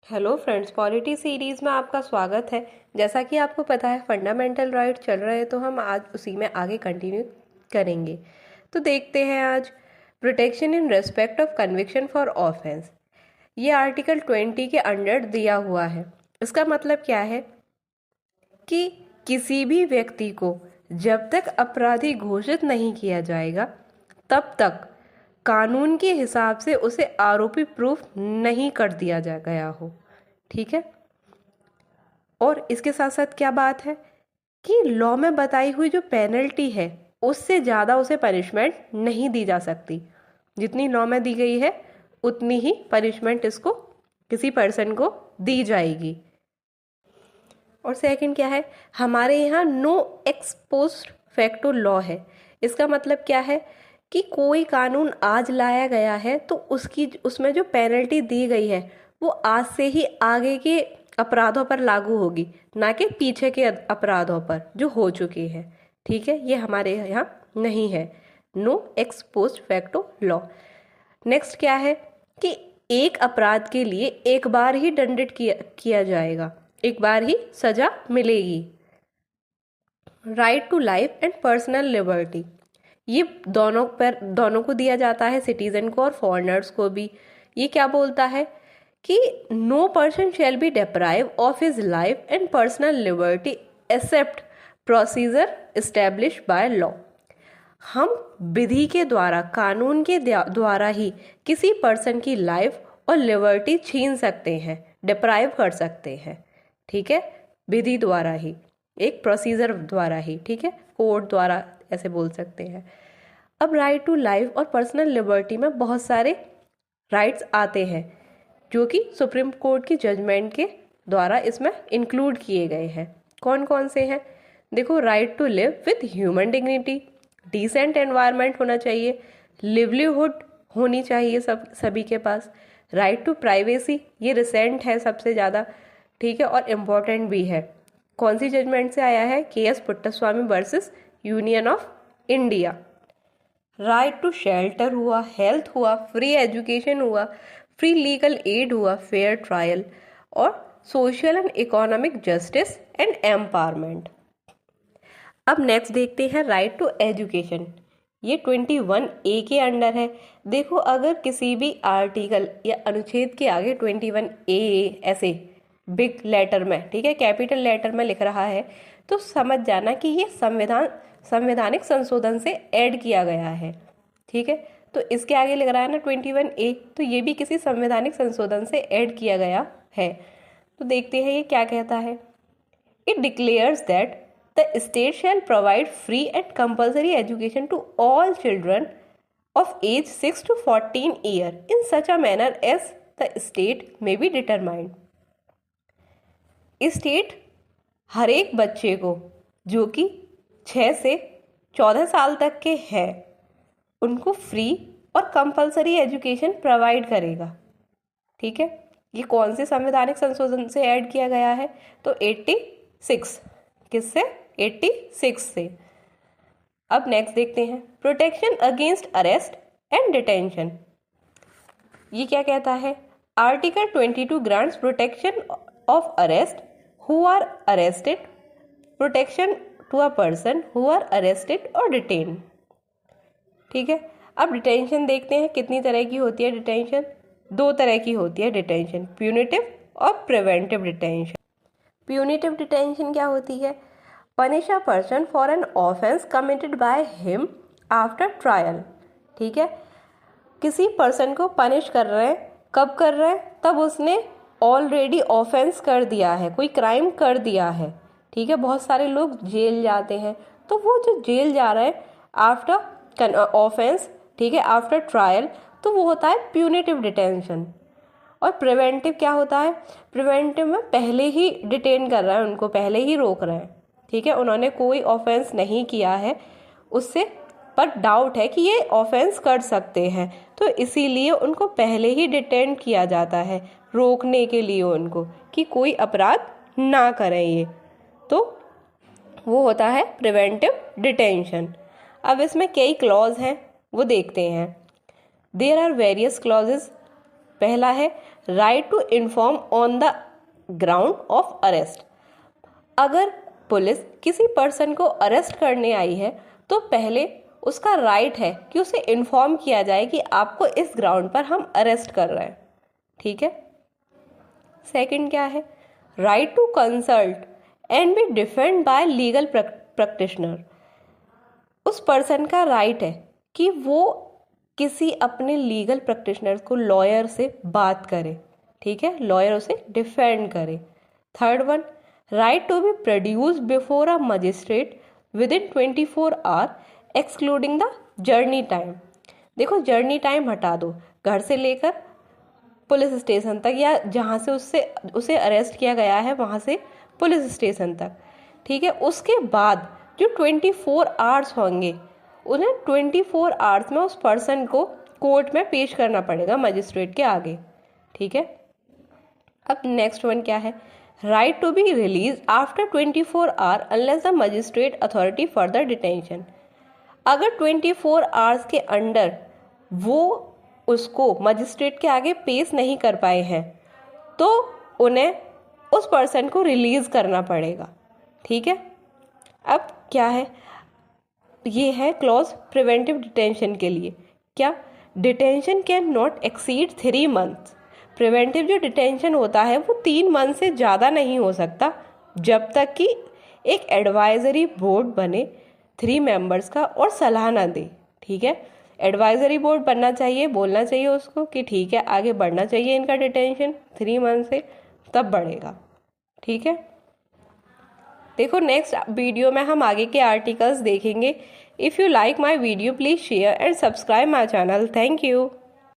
Hello friends, polity series में आपका स्वागत है। जैसा कि आपको पता है फंडामेंटल राइट चल रहे हैं, तो हम आज उसी में आगे कंटिन्यू करेंगे। तो देखते हैं आज protection in respect of conviction for offence. ये आर्टिकल 20 के अंडर दिया हुआ है। इसका मतलब क्या है कि किसी भी व्यक्ति को जब तक अपराधी घोषित नहीं किया जाएगा तब तक कानून के हिसाब से उसे आरोपी प्रूफ नहीं कर दिया जा गया हो। ठीक है। और इसके साथ साथ क्या बात है कि लॉ में बताई हुई जो पेनल्टी है उससे ज़्यादा उसे पनिशमेंट नहीं दी जा सकती। जितनी लॉ में दी गई है उतनी ही पनिशमेंट इसको किसी पर्सन को दी जाएगी। और सेकंड क्या है, हमारे यहाँ no ex post facto law है। इसका मतलब क्या है कि कोई कानून आज लाया गया है तो उसमें जो पेनल्टी दी गई है वो आज से ही आगे के अपराधों पर लागू होगी, ना कि पीछे के अपराधों पर जो हो चुके हैं। ठीक है, ये हमारे यहाँ नहीं है, no ex post facto law. Next क्या है कि एक अपराध के लिए एक बार ही दंडित किया जाएगा, एक बार ही सजा मिलेगी। Right to life and personal liberty, ये दोनों को दिया जाता है, सिटीजन को और फॉरेनर्स को भी। ये क्या बोलता है कि no person shall be deprive of his life and personal liberty except procedure establish by law. हम विधि के द्वारा, कानून के द्वारा ही किसी पर्सन की लाइफ और लिबर्टी छीन सकते हैं, डिप्राइव कर सकते हैं। ठीक है, विधि द्वारा ही, एक प्रोसीजर द्वारा ही। ठीक है, कोर्ट द्वारा ऐसे बोल सकते हैं। अब राइट टू लाइफ और पर्सनल लिबर्टी में बहुत सारे राइट्स आते हैं जो कि सुप्रीम कोर्ट की जजमेंट के द्वारा इसमें इंक्लूड किए गए हैं। कौन कौन से हैं? देखो, right to live with human dignity, decent environment होना चाहिए, लिवलीहुड होनी चाहिए सभी के पास। राइट टू प्राइवेसी, ये रिसेंट है सबसे ज़्यादा। ठीक है, और इम्पोर्टेंट भी है। कौन सी जजमेंट से आया है? K S. Puttaswamy versus union of India. Right to shelter हुआ, हेल्थ हुआ, फ्री एजुकेशन हुआ, फ्री लीगल एड हुआ, फेयर ट्रायल, और social and economic justice and empowerment. अब नेक्स्ट देखते हैं राइट टू एजुकेशन। ये 21A के अंडर है। देखो, अगर किसी भी आर्टिकल या अनुच्छेद के आगे 21A ऐसे बिग लेटर में, ठीक है, कैपिटल लेटर में लिख रहा है तो समझ जाना कि ये संवैधानिक संशोधन से ऐड किया गया है। ठीक है, तो इसके आगे लिख रहा है ना 21A, तो ये भी किसी संवैधानिक संशोधन से ऐड किया गया है। तो देखते हैं ये क्या कहता है। It declares that the state shall provide free and compulsory education to all children of age 6 to 14 year in such a manner as the state may be determined. State हर एक बच्चे को जो कि 6 से 14 साल तक के हैं उनको फ्री और कंपलसरी एजुकेशन प्रोवाइड करेगा। ठीक है, ये कौन से संवैधानिक संशोधन से ऐड किया गया है? तो 86। किससे? 86 से। अब नेक्स्ट देखते हैं protection against arrest and detention. ये क्या कहता है? Article 22 grants protection of arrest who are arrested, protection to a person who are arrested और डिटेन। ठीक है, अब डिटेंशन देखते हैं कितनी तरह की होती है। डिटेंशन 2 तरह की होती है डिटेंशन, प्यूनिटिव और प्रिवेंटिव डिटेंशन। प्यूनिटिव डिटेंशन क्या होती है? Punish a person for an offence committed by him after trial. ठीक है, किसी पर्सन को पनिश कर रहे हैं, कब कर रहे हैं? तब उसने ऑलरेडी ऑफेंस कर दिया है, कोई क्राइम कर दिया है। ठीक है, बहुत सारे लोग जेल जाते हैं, तो वो जो जेल जा रहे हैं आफ्टर ऑफेंस, ठीक है, आफ्टर ट्रायल, तो वो होता है प्यूनिटिव डिटेंशन। और प्रिवेंटिव क्या होता है? प्रिवेंटिव में पहले ही डिटेन कर रहा है, उनको पहले ही रोक रहे हैं। ठीक है, उन्होंने कोई ऑफेंस नहीं किया है उससे, पर डाउट है कि ये ऑफेंस कर सकते हैं, तो इसीलिए उनको पहले ही डिटेन किया जाता है, रोकने के लिए उनको कि कोई अपराध ना करें ये। तो वो होता है प्रिवेंटिव डिटेंशन। अब इसमें कई क्लॉज हैं, वो देखते हैं। देयर आर वेरियस क्लॉजेस पहला है right to inform on the ground of arrest. अगर पुलिस किसी पर्सन को अरेस्ट करने आई है तो पहले उसका राइट है कि उसे इन्फॉर्म किया जाए कि आपको इस ग्राउंड पर हम अरेस्ट कर रहे हैं। ठीक है। सेकंड क्या है, right to consult and be defend by legal practitioner. उस पर्सन का राइट है कि वो किसी अपने लीगल प्रैक्टिशनर को, लॉयर से बात करे। ठीक है, लॉयर उसे डिफेंड करे। Third one, right to be produce before a magistrate within 24 hour excluding the journey time. देखो, जर्नी टाइम हटा दो, घर से लेकर पुलिस स्टेशन तक या जहाँ से उसे अरेस्ट किया गया है वहाँ से पुलिस स्टेशन तक। ठीक है, उसके बाद जो 24 आवर्स होंगे उन्हें 24 आवर्स में उस पर्सन को कोर्ट में पेश करना पड़ेगा, मजिस्ट्रेट के आगे। ठीक है। अब नेक्स्ट वन क्या है, right to be release after 24 hour unless the magistrate authority further detention. अगर 24 आवर्स के अंडर वो उसको मजिस्ट्रेट के आगे पेश नहीं कर पाए हैं तो उन्हें उस पर्सन को रिलीज करना पड़ेगा। ठीक है। अब क्या है, ये है क्लॉज प्रिवेंटिव डिटेंशन के लिए। क्या, detention can not exceed 3 months. Preventive जो डिटेंशन होता है वो 3 मंथ से ज़्यादा नहीं हो सकता जब तक कि एक एडवाइजरी बोर्ड बने 3 मेंबर्स का और सलाह ना दे। ठीक है, एडवाइजरी बोर्ड बनना चाहिए, बोलना चाहिए उसको कि ठीक है आगे बढ़ना चाहिए इनका डिटेंशन 3 मंथ से, तब बढ़ेगा। ठीक है। देखो, नेक्स्ट वीडियो में हम आगे के आर्टिकल्स देखेंगे। If you like my video please share and subscribe my channel. Thank you.